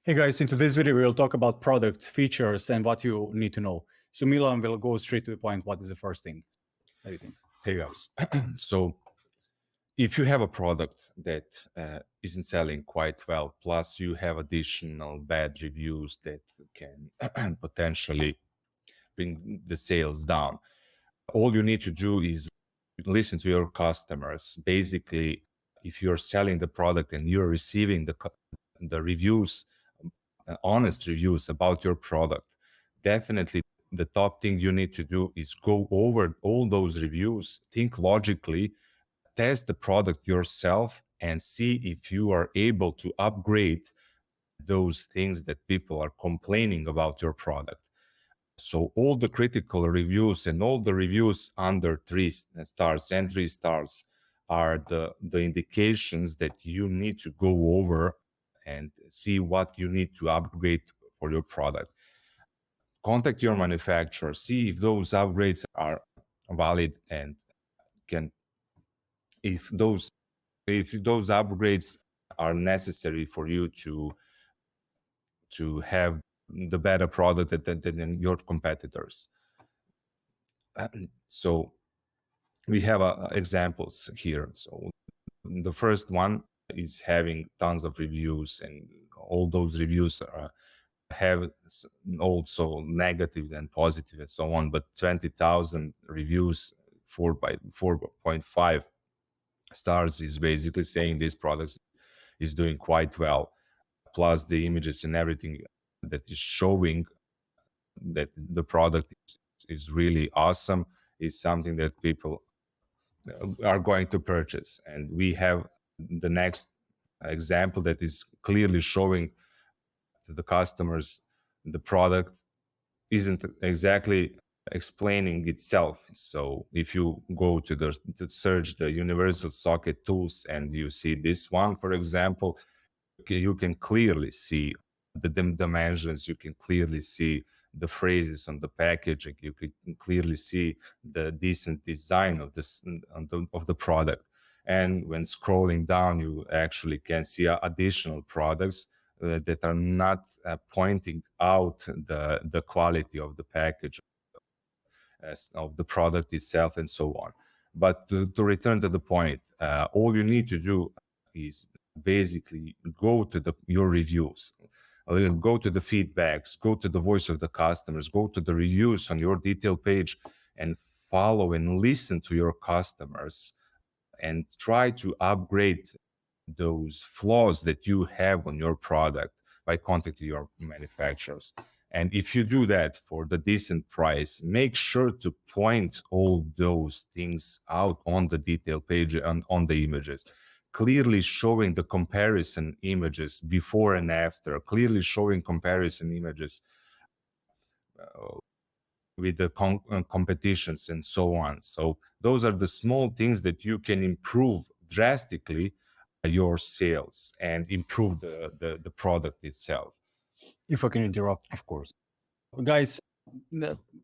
Hey guys, in today's video, we'll talk about product features and what you need to know. So Milan will go straight to the point. What is the first thing? What do you think? Hey guys, so if you have a product that isn't selling quite well, plus you have additional bad reviews that can potentially bring the sales down, all you need to do is listen to your customers. Basically, if you're selling the product and you're receiving the reviews, honest reviews about your product, definitely the top thing you need to do is go over all those reviews, think logically, test the product yourself, and see if you are able to upgrade those things that people are complaining about your product. So all the critical reviews and all the reviews under 3 stars and 3 stars are the indications that you need to go over and see what you need to upgrade for your product. Contact your manufacturer, see if those upgrades are valid, and can if those upgrades are necessary for you to have the better product than your competitors. So we have examples here. So the first one is having tons of reviews, and all those reviews have also negative and positive and so on, but 20,000 reviews, 4.5 stars, is basically saying this product is doing quite well, plus the images and everything that is showing that the product is really awesome, is something that people are going to purchase. And we have the next example that is clearly showing to the customers the product isn't exactly explaining itself. So if you go to search the universal socket tools and you see this one, for example, you can clearly see the dimensions, you can clearly see the phrases on the packaging, you can clearly see the decent design of the product. And when scrolling down, you actually can see additional products that are not pointing out the quality of the package, of the product itself, and so on. But to return to the point, all you need to do is basically go to your reviews, go to the feedbacks, go to the voice of the customers, go to the reviews on your detail page, and follow and listen to your customers, and try to upgrade those flaws that you have on your product by contacting your manufacturers. And if you do that for the decent price, make sure to point all those things out on the detail page and on the images, clearly showing the comparison images before and after, clearly showing comparison images with the competitions and so on. So those are the small things that you can improve drastically your sales and improve the product itself. If I can interrupt. Of course. Guys,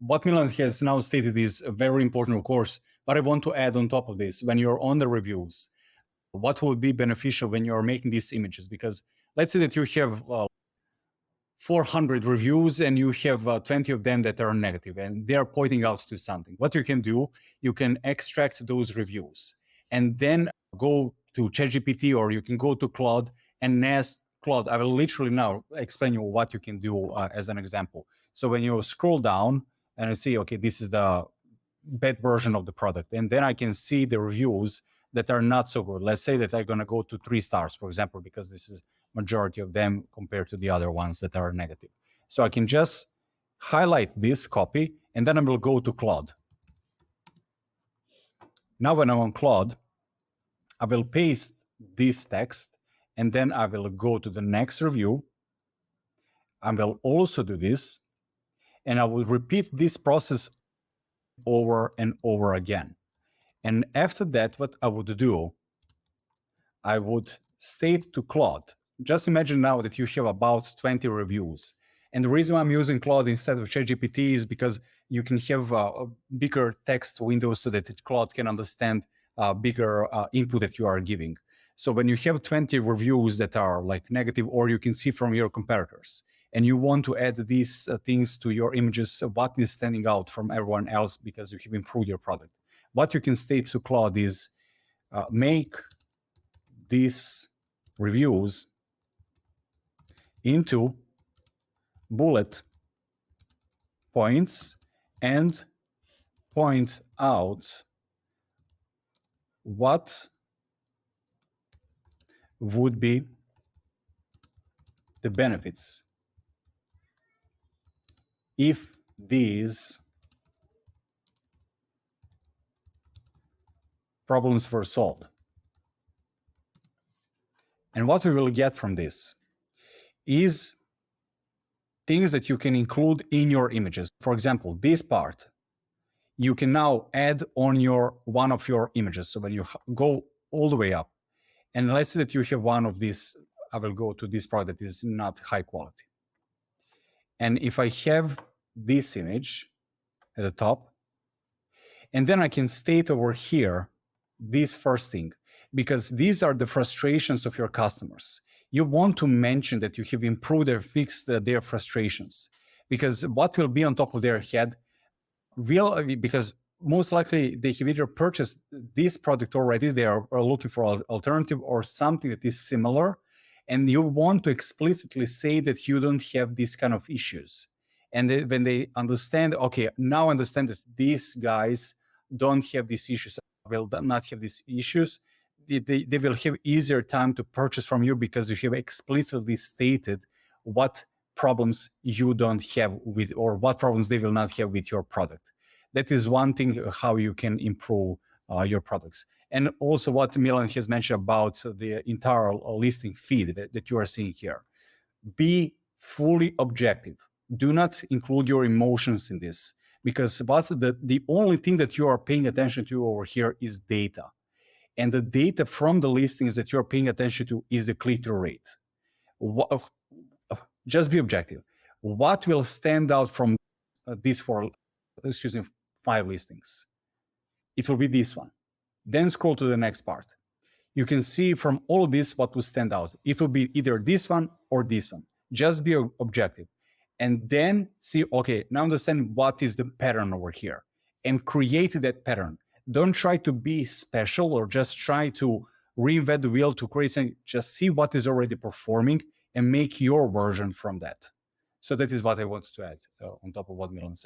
what Milan has now stated is a very important, of course, but I want to add on top of this, when you're on the reviews, what will be beneficial when you're making these images? Because let's say that you have 400 reviews and you have 20 of them that are negative and they are pointing out to something. What you can do, you can extract those reviews and then go to ChatGPT, or you can go to Claude and ask Claude. I will literally now explain you what you can do as an example. So when you scroll down and I see, okay, this is the bad version of the product, and then I can see the reviews that are not so good. Let's say that I'm going to go to 3 stars, for example, because this is majority of them compared to the other ones that are negative. So I can just highlight this copy, and then I will go to Claude. Now when I'm on Claude, I will paste this text, and then I will go to the next review. I will also do this, and I will repeat this process over and over again. And after that, what I would do, I would state to Claude, just imagine now that you have about 20 reviews. And the reason why I'm using Claude instead of ChatGPT is because you can have a bigger text window so that Claude can understand bigger input that you are giving. So when you have 20 reviews that are like negative, or you can see from your competitors, and you want to add these things to your images, what is standing out from everyone else because you have improved your product, what you can state to Claude is make these reviews into bullet points and point out what would be the benefits if these problems were solved. And what we will get from this is things that you can include in your images. For example, this part you can now add on one of your images. So when you go all the way up, and let's say that you have one of these, I will go to this part that is not high quality. And if I have this image at the top, and then I can state over here this first thing, because these are the frustrations of your customers. You want to mention that you have improved or fixed their frustrations, because what will be on top of their head because most likely they have either purchased this product already, they are looking for an alternative or something that is similar, and you want to explicitly say that you don't have these kind of issues. And when they understand, okay, now understand that these guys don't have these issues, will not have these issues, they will have easier time to purchase from you because you have explicitly stated what problems you don't have with, or what problems they will not have with your product. That is one thing how you can improve your products. And also what Milan has mentioned about the entire listing feed that you are seeing here. Be fully objective. Do not include your emotions in this, because the only thing that you are paying attention to over here is data. And the data from the listings that you're paying attention to is the click-through rate. Just be objective. What will stand out from these 5 listings? It will be this one. Then scroll to the next part. You can see from all of this what will stand out. It will be either this one or this one. Just be objective. And then see, okay, now understand what is the pattern over here, and create that pattern. Don't try to be special or just try to reinvent the wheel to create something. Just see what is already performing and make your version from that. So that is what I wanted to add on top of what Milan said.